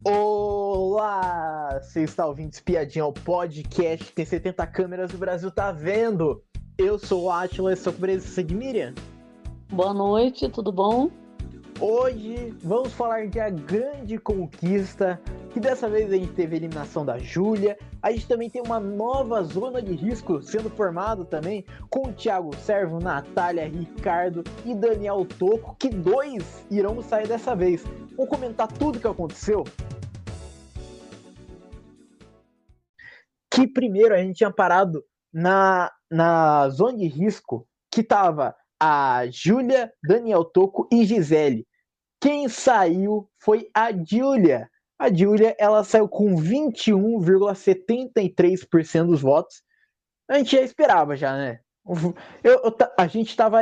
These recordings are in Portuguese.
Olá! Você está ouvindo Espiadinha, o podcast que tem 70 câmeras e o Brasil tá vendo. Eu sou o Atila e sou com presença de Miriam. Boa noite, tudo bom? Hoje vamos falar de A Grande Conquista, que dessa vez a gente teve a eliminação da Júlia. A gente também tem uma nova zona de risco sendo formada também, com o Thiago Servo, Natália, Ricardo e Daniel Toco, que dois irão sair dessa vez. Vamos comentar tudo o que aconteceu. Que primeiro a gente tinha parado na zona de risco, que tava a Júlia, Daniel Toco e Gisele. Quem saiu foi a Júlia. A Júlia, ela saiu com 21,73% dos votos. A gente já esperava já, né? A gente estava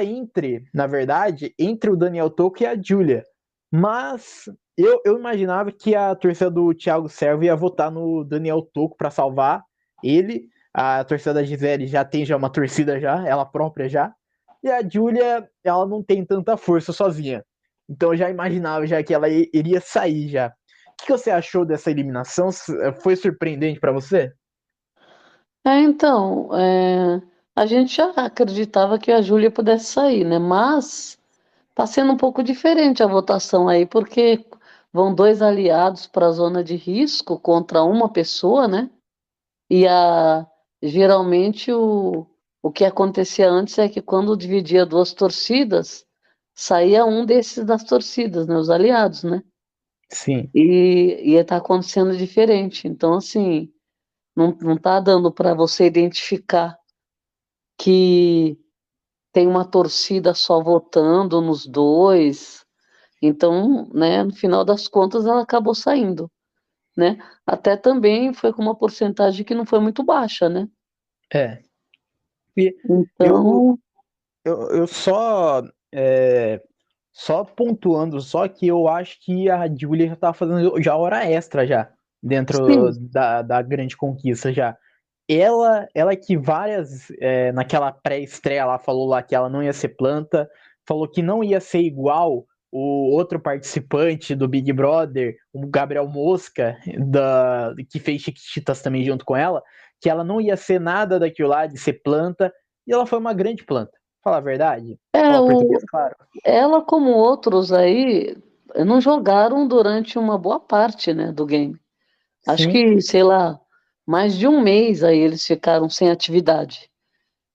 na verdade, entre o Daniel Toco e a Júlia. Mas eu imaginava que a torcida do Thiago Servo ia votar no Daniel Toco para salvar ele. A torcida da Gisele já tem já uma torcida já, ela própria já. E a Júlia, ela não tem tanta força sozinha. Então eu já imaginava já que ela iria sair já. O que você achou dessa eliminação? Foi surpreendente para você? A gente já acreditava que a Júlia pudesse sair, né? Mas tá sendo um pouco diferente a votação aí, porque vão dois aliados para a zona de risco contra uma pessoa, né? E geralmente o que acontecia antes é que quando dividia duas torcidas, saía um desses das torcidas, né? Os aliados, né? Sim. E ia estar acontecendo diferente. Então, assim, não tá dando para você identificar que tem uma torcida só votando nos dois. Então, né, no final das contas, ela acabou saindo, né? Até também foi com uma porcentagem que não foi muito baixa, né? É. E eu, Então, eu só pontuando, só que eu acho que a Julia já tava fazendo já hora extra já, dentro sim, da grande conquista já. Ela que naquela pré-estreia lá, falou lá que ela não ia ser planta, falou que não ia ser igual o outro participante do Big Brother, o Gabriel Mosca, que fez Chiquititas também junto com ela, que ela não ia ser nada daquilo lá de ser planta, e ela foi uma grande planta. Fala a verdade. é Fala português, o, claro. ela como outros aí não jogaram durante uma boa parte, né, do game. Acho Sim. que, sei lá, mais de um mês aí eles ficaram sem atividade.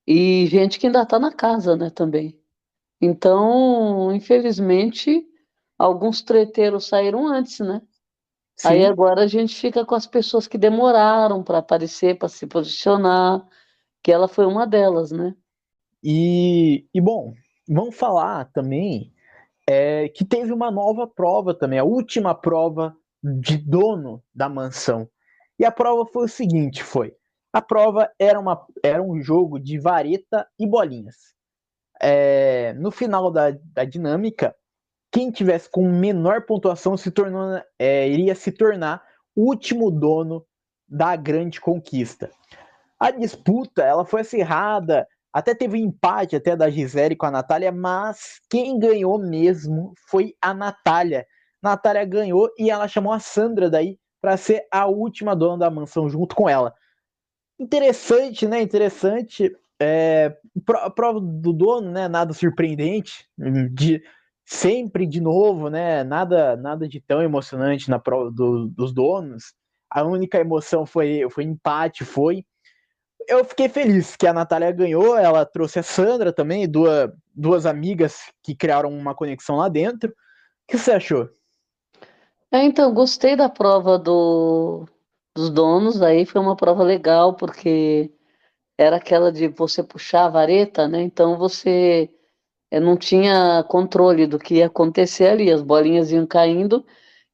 E gente que ainda está na casa, né, também. Então, infelizmente, alguns treteiros saíram antes, né? Aí Sim. agora a gente fica com as pessoas que demoraram para aparecer, para se posicionar, que ela foi uma delas, né? E bom, vamos falar também que teve uma nova prova também, a última prova de dono da mansão. E a prova foi o seguinte, a prova era um jogo de vareta e bolinhas. No final da dinâmica, quem tivesse com menor pontuação iria se tornar o último dono da grande conquista. A disputa ela foi acirrada, até teve um empate até da Gisele com a Natália, mas quem ganhou mesmo foi a Natália. Natália ganhou e ela chamou a Sandra daí para ser a última dona da mansão junto com ela. Interessante, né? Interessante. Prova do dono, né? Nada surpreendente. Sempre de novo, né? Nada de tão emocionante na prova dos donos. A única emoção foi empate, foi eu fiquei feliz que a Natália ganhou, ela trouxe a Sandra também, duas amigas que criaram uma conexão lá dentro. O que você achou? Então, gostei da prova dos donos, aí foi uma prova legal, porque era aquela de você puxar a vareta, né? Então você não tinha controle do que ia acontecer ali, as bolinhas iam caindo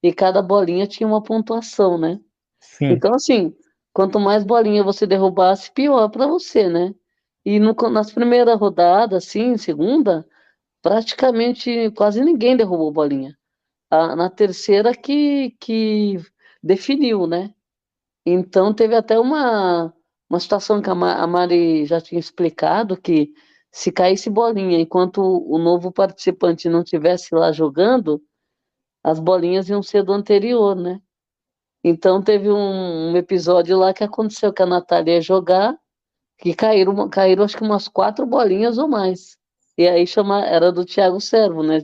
e cada bolinha tinha uma pontuação, né? Sim, Então, assim, quanto mais bolinha você derrubasse, pior para você, né? E nas primeiras rodadas, assim, segunda, praticamente quase ninguém derrubou bolinha. Na terceira que definiu, né? Então, teve até uma situação que a Mari já tinha explicado, que se caísse bolinha enquanto o novo participante não estivesse lá jogando, as bolinhas iam ser do anterior, né? Então teve um episódio lá que aconteceu que a Natália ia jogar, que caíram acho que umas 4 bolinhas ou mais. E aí era do Thiago Servo, né?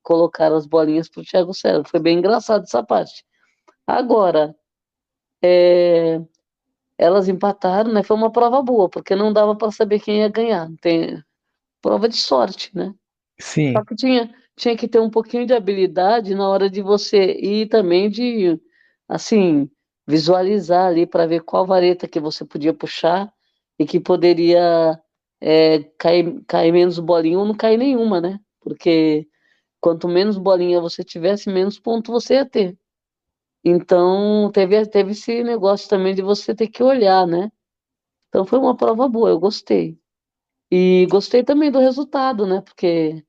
Colocar as bolinhas pro Thiago Servo. Foi bem engraçado essa parte. Agora, é, elas empataram, né? Foi uma prova boa, porque não dava para saber quem ia ganhar. Tem prova de sorte, né? Só Sim, que tinha que ter um pouquinho de habilidade na hora de você ir também de, assim, visualizar ali para ver qual vareta que você podia puxar e que poderia cair menos bolinha ou não cair nenhuma, né? Porque quanto menos bolinha você tivesse, menos ponto você ia ter. Então, teve esse negócio também de você ter que olhar, né? Então, foi uma prova boa, eu gostei. E gostei também do resultado, né? Porque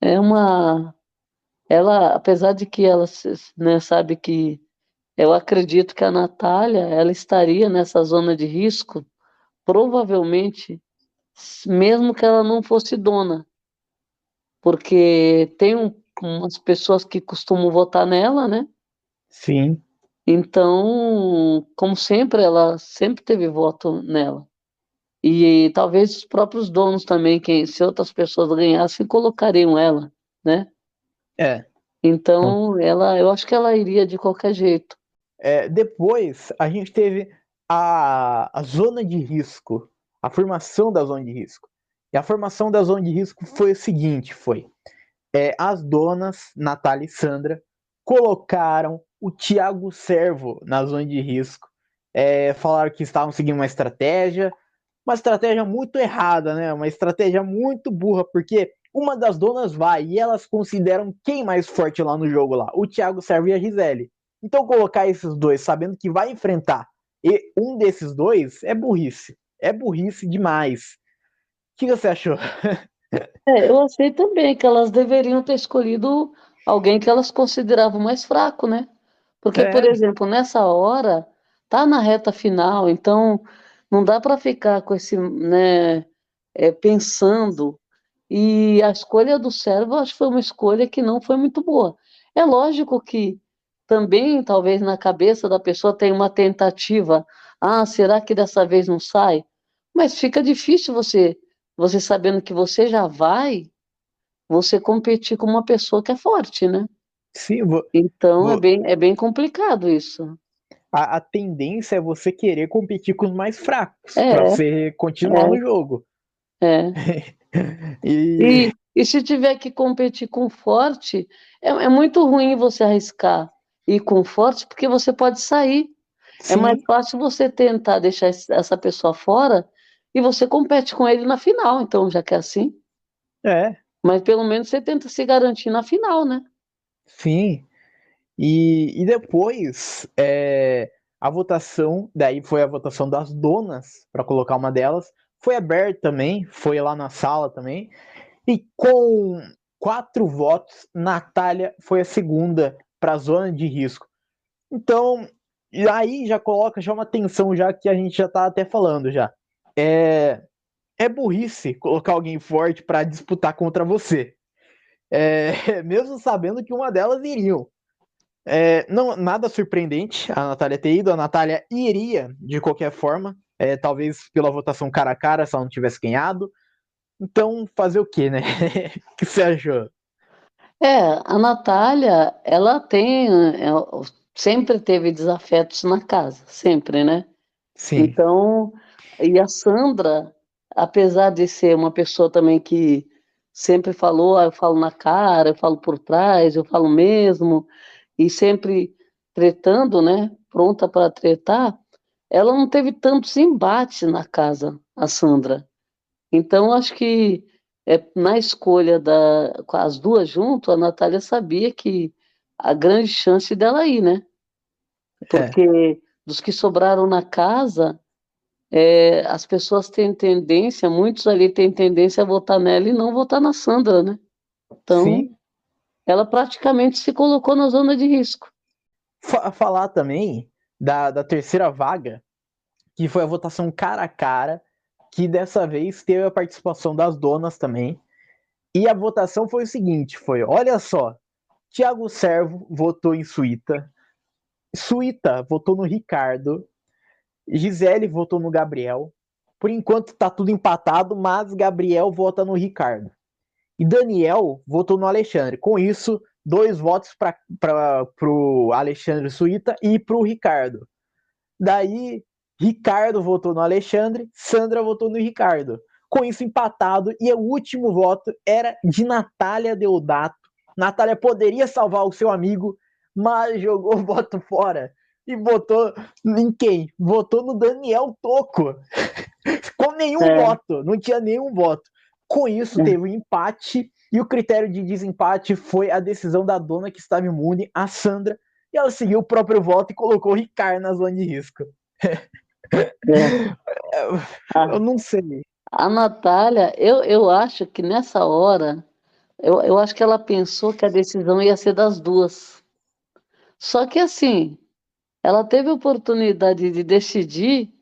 é uma. Ela, apesar de que ela, né, sabe que eu acredito que a Natália, ela estaria nessa zona de risco, provavelmente, mesmo que ela não fosse dona, porque tem umas pessoas que costumam votar nela, né? sim. Então, como sempre, ela sempre teve voto nela. E talvez os próprios donos também, se outras pessoas ganhassem, colocariam ela, né? É. Então, eu acho que ela iria de qualquer jeito. Depois, a gente teve a zona de risco, a formação da zona de risco. E a formação da zona de risco foi o seguinte, as donas, Natália e Sandra, colocaram o Thiago Servo na zona de risco. Falaram que estavam seguindo uma estratégia muito errada, né? Uma estratégia muito burra, porque uma das donas vai e elas consideram quem mais forte lá no jogo lá, o Thiago Servo e a Gisele. Então colocar esses dois sabendo que vai enfrentar e um desses dois é burrice. É burrice demais. O que você achou? Eu achei também que elas deveriam ter escolhido alguém que elas consideravam mais fraco, né? Porque, por É, exemplo, nessa hora, tá na reta final, então não dá para ficar com esse, né, pensando. E a escolha do Servo, eu acho que foi uma escolha que não foi muito boa. É lógico que também, talvez na cabeça da pessoa tem uma tentativa. Ah, será que dessa vez não sai? Mas fica difícil você sabendo que você já vai, você competir com uma pessoa que é forte, né? sim, Então é bem complicado isso. a tendência é você querer competir com os mais fracos para É, você continuar é, no jogo. é. E E se tiver que competir com forte, é muito ruim você arriscar ir com forte, porque você pode sair. É mais sim, fácil você tentar deixar essa pessoa fora e você compete com ele na final, então, já que é assim. é, Mas pelo menos você tenta se garantir na final, né? sim. E depois a votação, daí foi a votação das donas para colocar uma delas, foi aberta também, foi lá na sala também. E com 4 votos, Natália foi a segunda para a zona de risco. Então, e aí já coloca já uma tensão já que a gente já tá até falando já. É, é burrice colocar alguém forte para disputar contra você. Mesmo sabendo que uma delas iriam. Não, nada surpreendente a Natália ter ido. A Natália iria de qualquer forma. Talvez pela votação cara a cara, se ela não tivesse ganhado. Então, fazer o quê, né? O que você achou? A Natália, ela sempre teve desafetos na casa, sempre, né? Sim, Então, e a Sandra, apesar de ser uma pessoa também que sempre falou, eu falo na cara, eu falo por trás, eu falo mesmo, e sempre tretando, né? Pronta para tretar, ela não teve tantos embates na casa, a Sandra. Então, acho que na escolha com as duas junto, a Natália sabia que a grande chance dela ir, né? é, Porque dos que sobraram na casa, as pessoas têm tendência, muitos ali têm tendência a votar nela e não votar na Sandra, né? Então, sim. ela praticamente se colocou na zona de risco. Falar também da terceira vaga, que foi a votação cara a cara, que dessa vez teve a participação das donas também. E a votação foi o seguinte: olha só, Tiago Servo votou em Suíta, Suíta votou no Ricardo. Gisele votou no Gabriel. Por enquanto tá tudo empatado, mas Gabriel vota no Ricardo. E Daniel votou no Alexandre. Com isso, 2 votos para o Alexandre Suíta e para o Ricardo. Daí, Ricardo votou no Alexandre, Sandra votou no Ricardo. Com isso, empatado. E o último voto era de Natália Deodato. Natália poderia salvar o seu amigo, mas jogou o voto fora. E votou em quem? Votou no Daniel Toco. Com nenhum É, voto. Não tinha nenhum voto. Com isso, teve um empate. E o critério de desempate foi a decisão da dona que estava imune, a Sandra. E ela seguiu o próprio voto e colocou o Ricardo na zona de risco. é. Eu A, não sei. a Natália, eu acho que nessa hora, eu acho que ela pensou que a decisão ia ser das duas. Só que assim, ela teve a oportunidade de decidir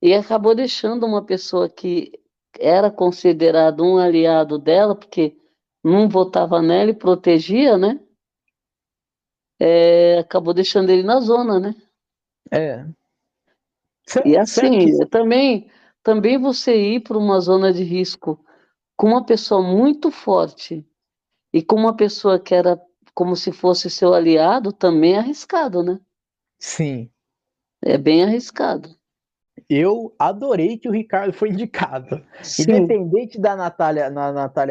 e acabou deixando uma pessoa que era considerado um aliado dela, porque não votava nela e protegia, né? Acabou deixando ele na zona, né? É. E Será que. assim, também você ir para uma zona de risco com uma pessoa muito forte e com uma pessoa que era como se fosse seu aliado, também é arriscado, né? Sim. É bem arriscado. Eu adorei que o Ricardo foi indicado. Sim, Independente da Natália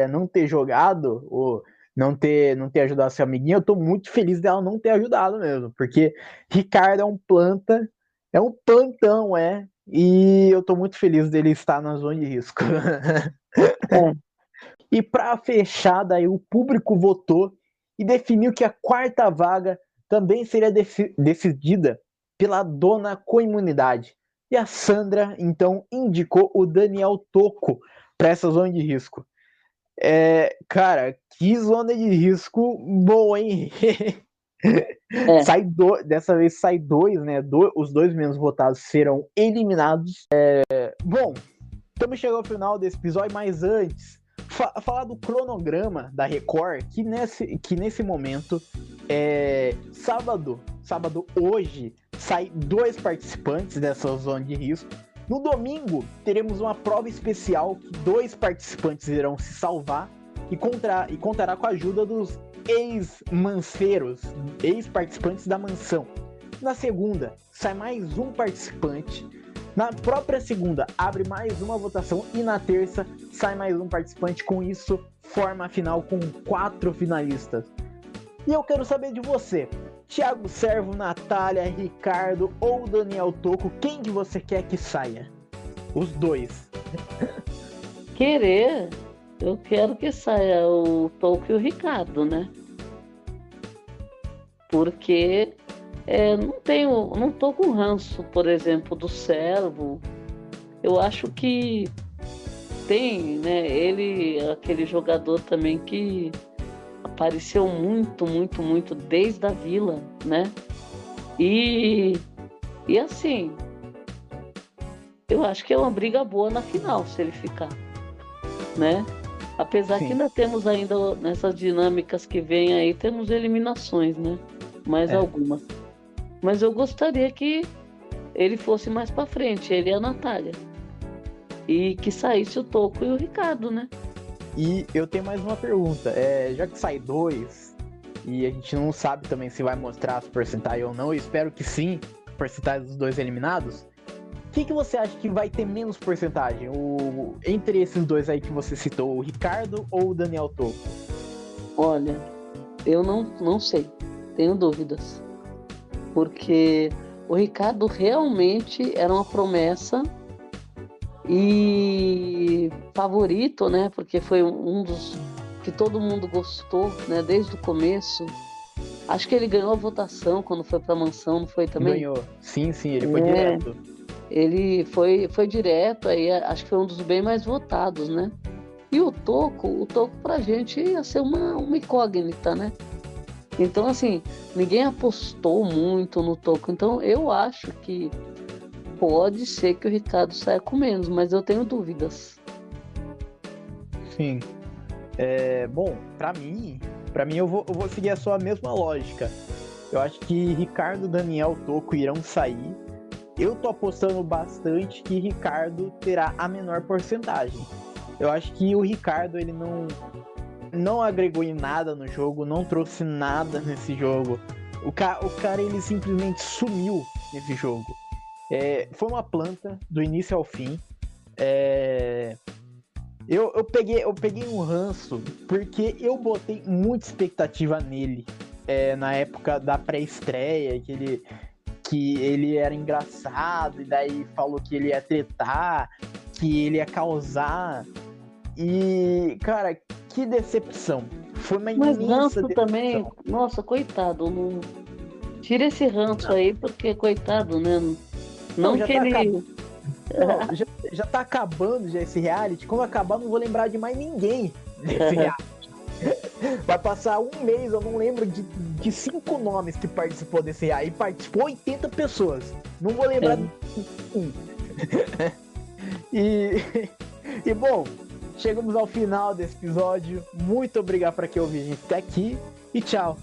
não ter jogado, ou não ter ajudado seu amiguinho, eu tô muito feliz dela não ter ajudado mesmo. Porque Ricardo é um planta, é um plantão, é. E eu tô muito feliz dele estar na zona de risco. é. E para fechar, daí o público votou e definiu que a quarta vaga também seria decidida pela dona coimunidade. E a Sandra, então, indicou o Daniel Toco para essa zona de risco. Cara, que zona de risco boa, hein? É. Dessa vez sai 2, né? Os 2 menos votados serão eliminados. Bom, estamos chegando ao final desse episódio, mas antes, falar do cronograma da Record, que nesse momento, sábado hoje, sai 2 participantes dessa zona de risco. No domingo, teremos uma prova especial que 2 participantes irão se salvar e contará com a ajuda dos ex-manceiros, ex-participantes da mansão. Na segunda, sai mais um participante. Na própria segunda, abre mais uma votação e na terça sai mais um participante. Com isso, forma a final com 4 finalistas. E eu quero saber de você, Thiago Servo, Natália, Ricardo ou Daniel Toco, quem que você quer que saia? Os 2. Querer, eu quero que saia o Tolkien e o Ricardo, né? Porque não tô com ranço, por exemplo, do Servo. Eu acho que tem, né? Ele, aquele jogador também que apareceu muito, muito, muito desde a Vila, né? E, e assim, eu acho que é uma briga boa na final, se ele ficar, né? Apesar que Sim, ainda temos ainda nessas dinâmicas que vem aí, temos eliminações, né? Mais é. algumas. Mas eu gostaria que ele fosse mais para frente, ele e a Natália. E que saísse o Toco e o Ricardo, né? E eu tenho mais uma pergunta. Já que sai 2 e a gente não sabe também se vai mostrar as porcentagens ou não, eu espero que sim, porcentagem dos 2 eliminados. Que você acha que vai ter menos porcentagem? Entre esses 2 aí que você citou, o Ricardo ou o Daniel Toco? Olha, eu não sei, tenho dúvidas. Porque o Ricardo realmente era uma promessa e favorito, né? Porque foi um dos que todo mundo gostou, né? Desde o começo. Acho que ele ganhou a votação quando foi para a mansão, não foi também? Ganhou. Sim, ele foi É, direto. ele foi direto, aí acho que foi um dos bem mais votados, né? E o Toco pra gente ia ser uma incógnita, né? Então, assim, ninguém apostou muito no Toco. Então, eu acho que pode ser que o Ricardo saia com menos, mas eu tenho dúvidas. Sim. Bom, pra mim eu vou seguir a sua mesma lógica. Eu acho que Ricardo, Daniel, Toco irão sair. Eu tô apostando bastante que Ricardo terá a menor porcentagem. Eu acho que o Ricardo, ele não agregou em nada no jogo, não trouxe nada nesse jogo. O cara ele simplesmente sumiu nesse jogo. Foi uma planta do início ao fim. Eu peguei um ranço porque eu botei muita expectativa nele na época da pré-estreia, que ele era engraçado, e daí falou que ele ia tretar, que ele ia causar. E, cara, que decepção. Foi uma Mas imensa ranço também, decepção. nossa, coitado, não tira esse ranço aí, porque coitado, né? Não, Não já que tá ele. acabando. Não, já tá acabando já esse reality. Quando acabar, não vou lembrar de mais ninguém desse reality. Vai passar um mês, eu não lembro de 5 nomes que participou desse reality. E participou 80 pessoas. Não vou lembrar de um. E bom, chegamos ao final desse episódio. Muito obrigado para quem ouviu a gente até aqui. E tchau.